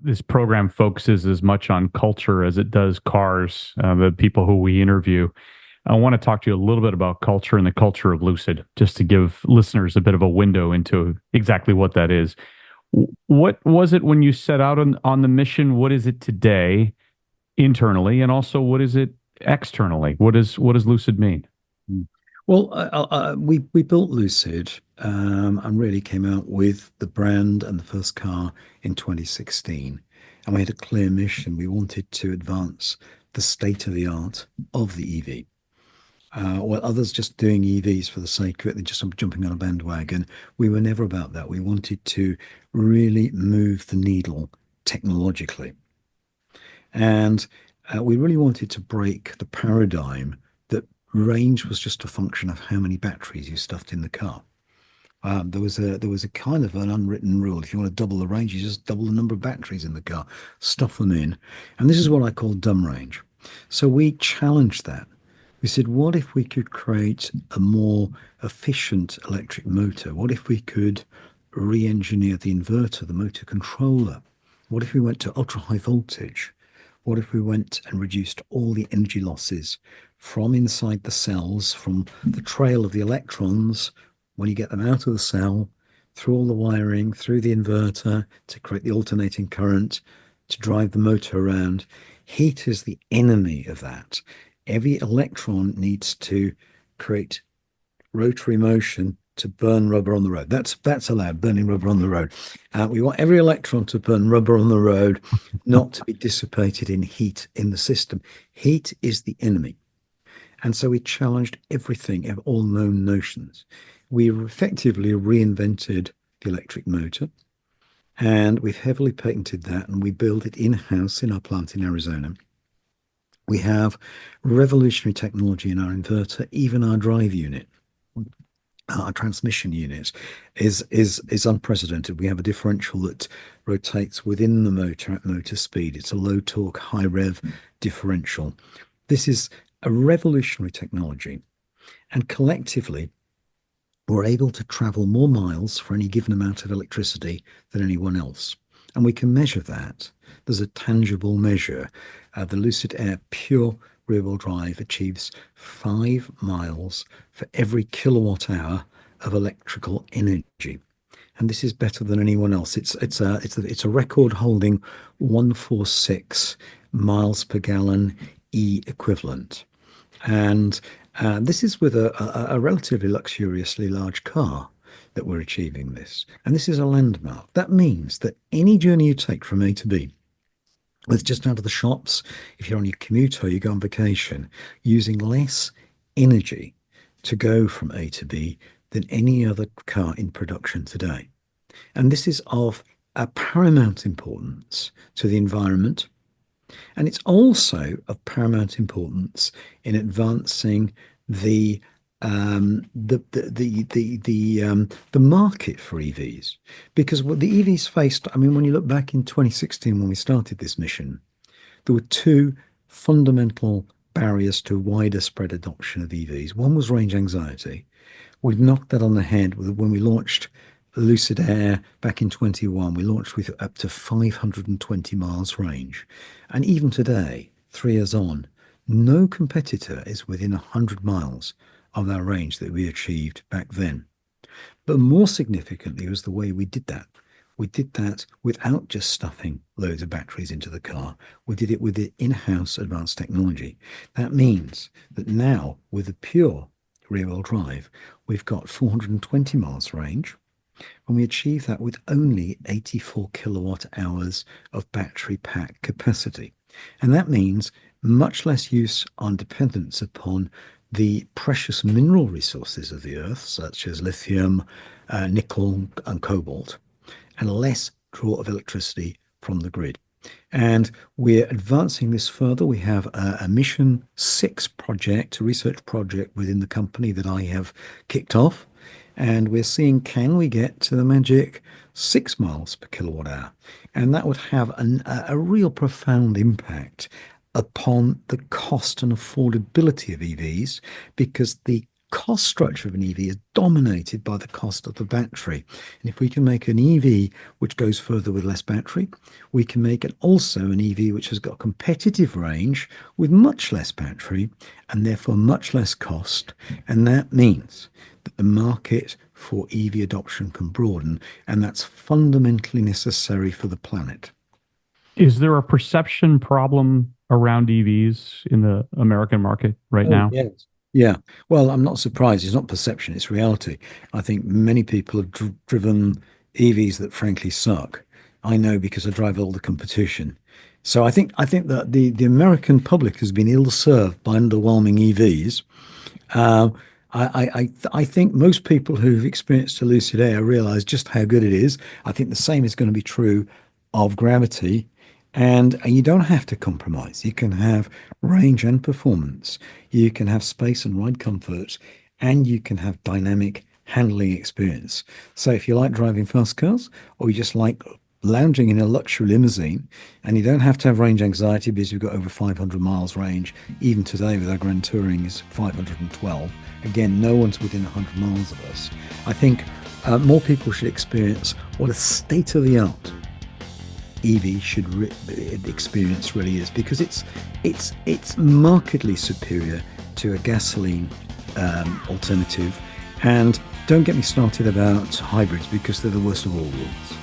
this program focuses as much on culture as it does cars, the people who we interview. I want to talk to you a little bit about culture and the culture of Lucid, just to give listeners a bit of a window into exactly what that is. What was it when you set out on the mission? What is it today internally? And also, what is it externally? What does Lucid mean? Mm. Well, we built Lucid and really came out with the brand and the first car in 2016. And we had a clear mission. We wanted to advance the state of the art of the EV. While others just doing EVs for the sake of it, they're just jumping on a bandwagon. We were never about that. We wanted to really move the needle technologically. And we really wanted to break the paradigm that range was just a function of how many batteries you stuffed in the car. There was a kind of an unwritten rule. If you want to double the range, you just double the number of batteries in the car, stuff them in. And this is what I call dumb range. So we challenged that. We said, what if we could create a more efficient electric motor? What if we could re-engineer the inverter, the motor controller? What if we went to ultra high voltage? What if we went and reduced all the energy losses from inside the cells, from the trail of the electrons, when you get them out of the cell, through all the wiring, through the inverter to create the alternating current, to drive the motor around? Heat is the enemy of that. Every electron needs to create rotary motion to burn rubber on the road. That's allowed, burning rubber on the road. We want every electron to burn rubber on the road, not to be dissipated in heat in the system. Heat is the enemy. And so we challenged everything, all known notions. We effectively reinvented the electric motor, and we've heavily patented that, and we build it in-house in our plant in Arizona. We have revolutionary technology in our inverter, even our drive unit. Our transmission unit is unprecedented. We have a differential that rotates within the motor at motor speed. It's a low torque, high rev differential. This is a revolutionary technology, and collectively, we're able to travel more miles for any given amount of electricity than anyone else. And we can measure that. There's a tangible measure. The Lucid Air Pure rear-wheel drive achieves 5 miles for every kilowatt hour of electrical energy. And this is better than anyone else. It's a record holding 146 miles per gallon E equivalent. And this is with a relatively luxuriously large car that we're achieving this. And this is a landmark. That means that any journey you take from A to B, with just out of the shops, if you're on your commute or you go on vacation, using less energy to go from A to B than any other car in production today. And this is of a paramount importance to the environment. And it's also of paramount importance in advancing the the market for EVs, because what the EVs faced, I mean, when you look back in 2016 when we started this mission, there were two fundamental barriers to wider spread adoption of EVs. One was range anxiety. We've knocked that on the head when we launched Lucid Air back in 21. We launched with up to 520 miles range. And even today, 3 years on, no competitor is within 100 miles of our range that we achieved back then. But more significantly was the way we did that. We did that without just stuffing loads of batteries into the car. We did it with the in-house advanced technology. That means that now with the pure rear-wheel drive, we've got 420 miles range, and we achieve that with only 84 kilowatt hours of battery pack capacity. And that means much less use on dependence upon the precious mineral resources of the earth, such as lithium, nickel, and cobalt, and less draw of electricity from the grid. And we're advancing this further. We have a Mission 6 project, a research project within the company that I have kicked off. And we're seeing, can we get to the magic 6 miles per kilowatt hour? And that would have a real profound impact upon the cost and affordability of EVs, because the cost structure of an EV is dominated by the cost of the battery. And if we can make an EV which goes further with less battery, we can make it also an EV which has got competitive range with much less battery and therefore much less cost. And that means that the market for EV adoption can broaden, and that's fundamentally necessary for the planet. Is there a perception problem around EVs in the American market right Oh, now? yes. Yeah. Well, I'm not surprised. It's not perception, it's reality. I think many people have driven EVs that frankly suck. I know because I drive all the competition. So I think that the American public has been ill served by underwhelming EVs. Um, I think most people who've experienced a Lucid Air realize just how good it is. I think the same is going to be true of Gravity. And you don't have to compromise. You can have range and performance. You can have space and ride comfort, and you can have dynamic handling experience. So if you like driving fast cars, or you just like lounging in a luxury limousine, and you don't have to have range anxiety because you've got over 500 miles range. Even today with our Grand Touring is 512. Again, no one's within 100 miles of us. I think more people should experience what a state-of-the-art EV experience really is, because it's markedly superior to a gasoline alternative. And don't get me started about hybrids, because they're the worst of all worlds.